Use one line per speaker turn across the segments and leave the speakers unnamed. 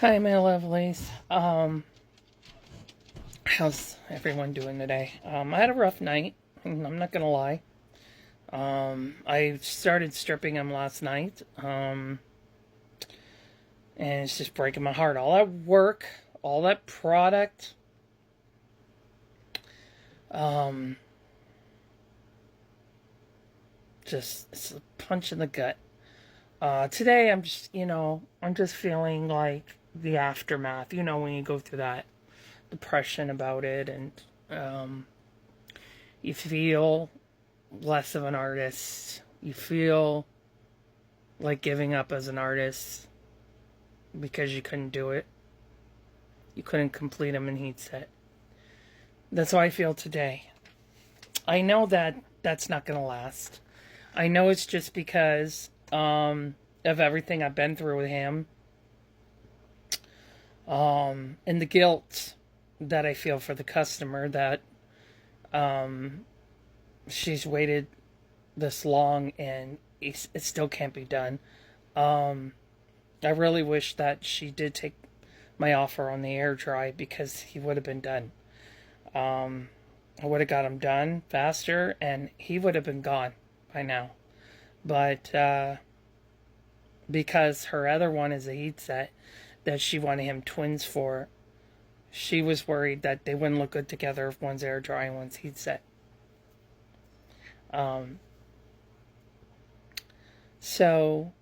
Hi, my lovelies. How's everyone doing today? I had a rough night. I'm not gonna lie. I started stripping him last night. And it's just breaking my heart. All that work, all that product. Um, just it's a punch in the gut. Today I'm just feeling like the aftermath. When you go through that depression about it, and um, you feel less of an artist. You feel like giving up as an artist because you couldn't do it. You couldn't complete them in heat set. That's how I feel today. I know that that's not going to last. I know it's just because of everything I've been through with him, and the guilt that I feel for the customer that she's waited this long and it still can't be done. I really wish that she did take my offer on the air dry because he would have been done. I would have got him done faster and he would have been gone by now. But because her other one is a heat set that she wanted him twins for, she was worried that they wouldn't look good together if one's air dry and one's heat set. So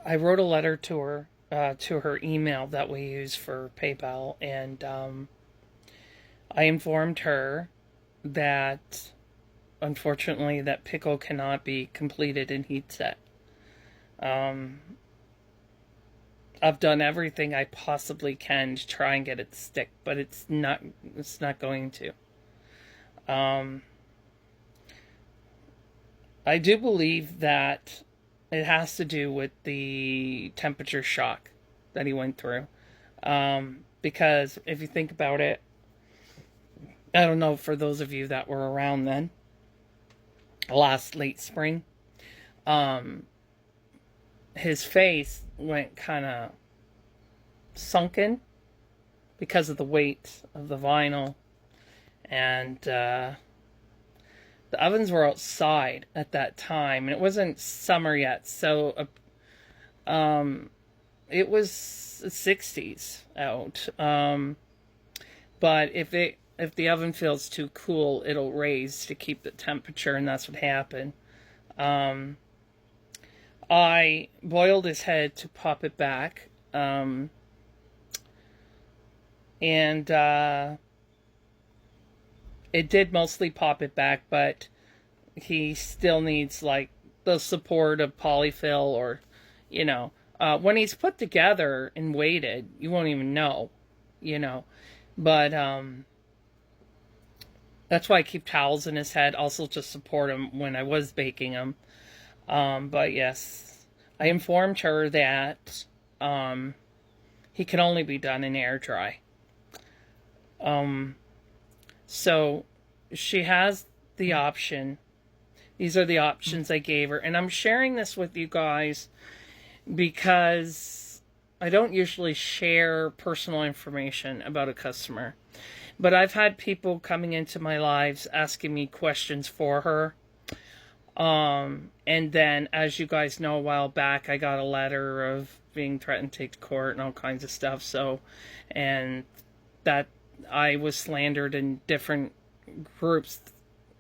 I wrote a letter to her email that we use for PayPal, and I informed her that unfortunately that Pickle cannot be completed in heat set. I've done everything I possibly can to try and get it to stick, but it's not going to. I do believe that it has to do with the temperature shock that he went through. Because if you think about it, I don't know, for those of you that were around then, last late spring, his face went kind of sunken because of the weight of the vinyl, and the ovens were outside at that time, and it wasn't summer yet, so it was 60s out. But if the oven feels too cool, it'll raise to keep the temperature, and that's what happened. I boiled his head to pop it back, and it did mostly pop it back, but he still needs like the support of polyfill, or when he's put together and weighted, you won't even know, but that's why I keep towels in his head, also to support him when I was baking him. But yes, I informed her that he can only be done in air dry. So she has the option. These are the options I gave her. And I'm sharing this with you guys because I don't usually share personal information about a customer. But I've had people coming into my lives asking me questions for her. And then, as you guys know, a while back, I got a letter of being threatened to take to court and all kinds of stuff. So, and that I was slandered in different groups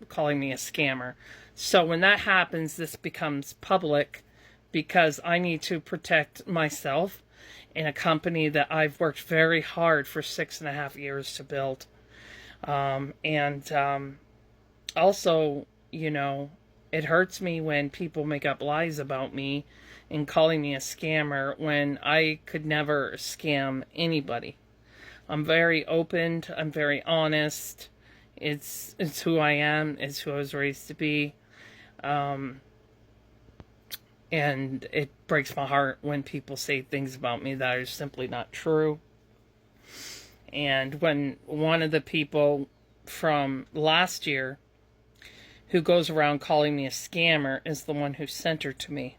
calling me a scammer. So when that happens, this becomes public because I need to protect myself in a company that I've worked very hard for 6.5 years to build. Also, it hurts me when people make up lies about me and calling me a scammer when I could never scam anybody. I'm very open. I'm very honest. It's who I am. It's who I was raised to be. And it breaks my heart when people say things about me that are simply not true. And when one of the people from last year who goes around calling me a scammer is the one who sent her to me.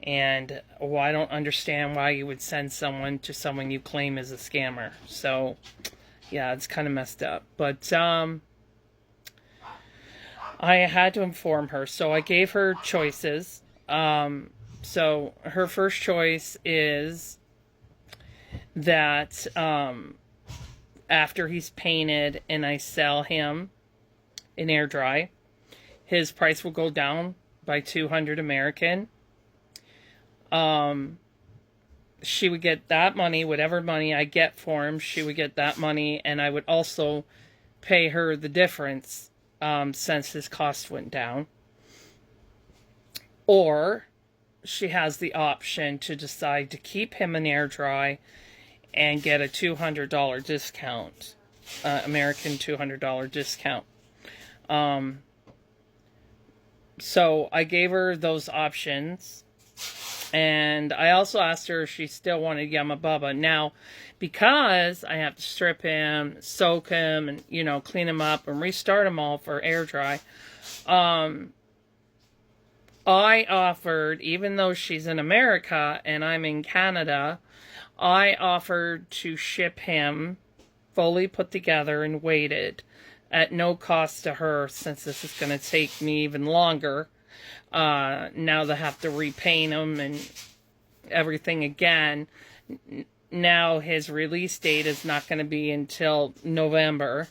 And well, I don't understand why you would send someone to someone you claim is a scammer. So yeah, it's kind of messed up. But I had to inform her, so I gave her choices. So her first choice is that after he's painted and I sell him in air dry, his price will go down by 200 American. She would get that money, whatever money I get for him, she would get that money, and I would also pay her the difference since his cost went down. Or she has the option to decide to keep him in air dry and get a $200 discount, American $200 discount. So I gave her those options. And I also asked her if she still wanted Yama Bubba. Now, because I have to strip him, soak him, and, clean him up and restart him all for air dry, I offered, even though she's in America and I'm in Canada, I offered to ship him fully put together and weighted at no cost to her, since this is going to take me even longer. Now they have to repaint him and everything again. Now his release date is not going to be until November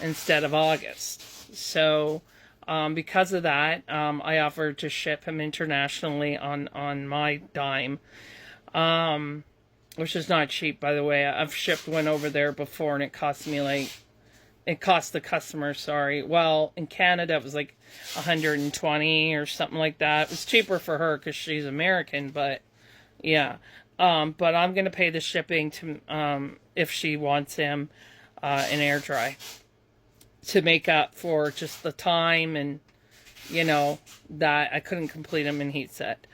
instead of August. So because of that, I offered to ship him internationally on my dime, which is not cheap, by the way. I've shipped one over there before, and it cost the customer, well, in Canada it was like 120 or something like that. It was cheaper for her because she's American, but yeah. But I'm going to pay the shipping to if she wants him in air dry, to make up for just the time and, that I couldn't complete him in heat set.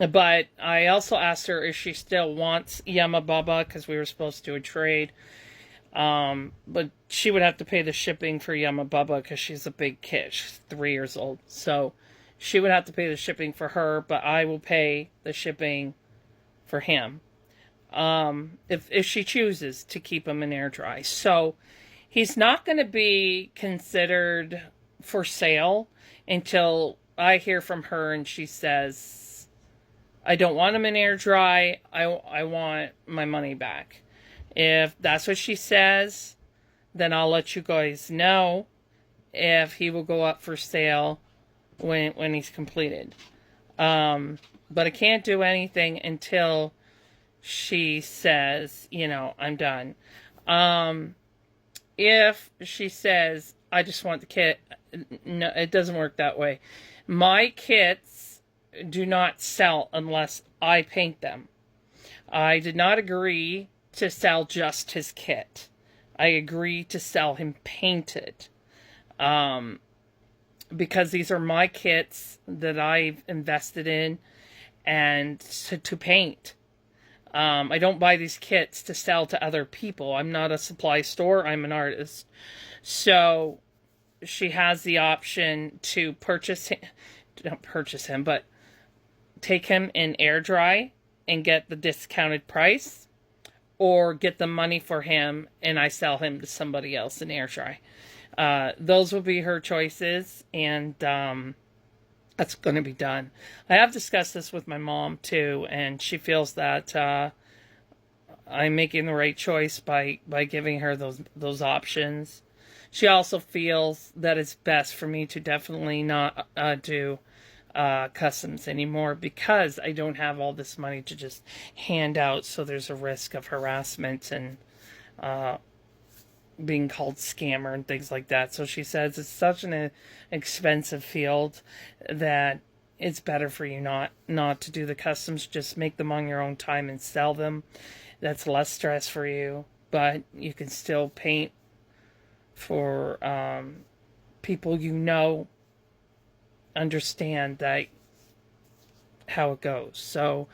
But I also asked her if she still wants Yama Baba, because we were supposed to do a trade. But she would have to pay the shipping for Yama Baba because she's a big kid. She's 3 years old. So she would have to pay the shipping for her, but I will pay the shipping for him. If she chooses to keep him in air dry. So he's not going to be considered for sale until I hear from her and she says, I don't want him in air dry. I want my money back. If that's what she says, then I'll let you guys know if he will go up for sale when he's completed. But I can't do anything until she says, I'm done. If she says, I just want the kit, no, it doesn't work that way. My kits do not sell unless I paint them. I did not agree to sell just his kit. I agreed to sell him painted. Because these are my kits that I've invested in and to paint. I don't buy these kits to sell to other people. I'm not a supply store. I'm an artist. So she has the option to but take him in air dry and get the discounted price, or get the money for him and I sell him to somebody else in air dry. Those will be her choices, and that's going to be done. I have discussed this with my mom too, and she feels that I'm making the right choice by giving her those options. She also feels that it's best for me to definitely not do customs anymore, because I don't have all this money to just hand out, so there's a risk of harassment and being called scammer and things like that. So she says it's such an expensive field that it's better for you not to do the customs. Just make them on your own time and sell them. That's less stress for you, but you can still paint for people understand that how it goes. So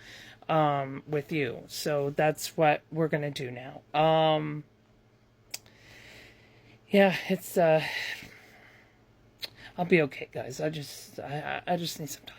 with you. So that's what we're gonna do now. Yeah, it's I'll be okay, guys. I just need some time.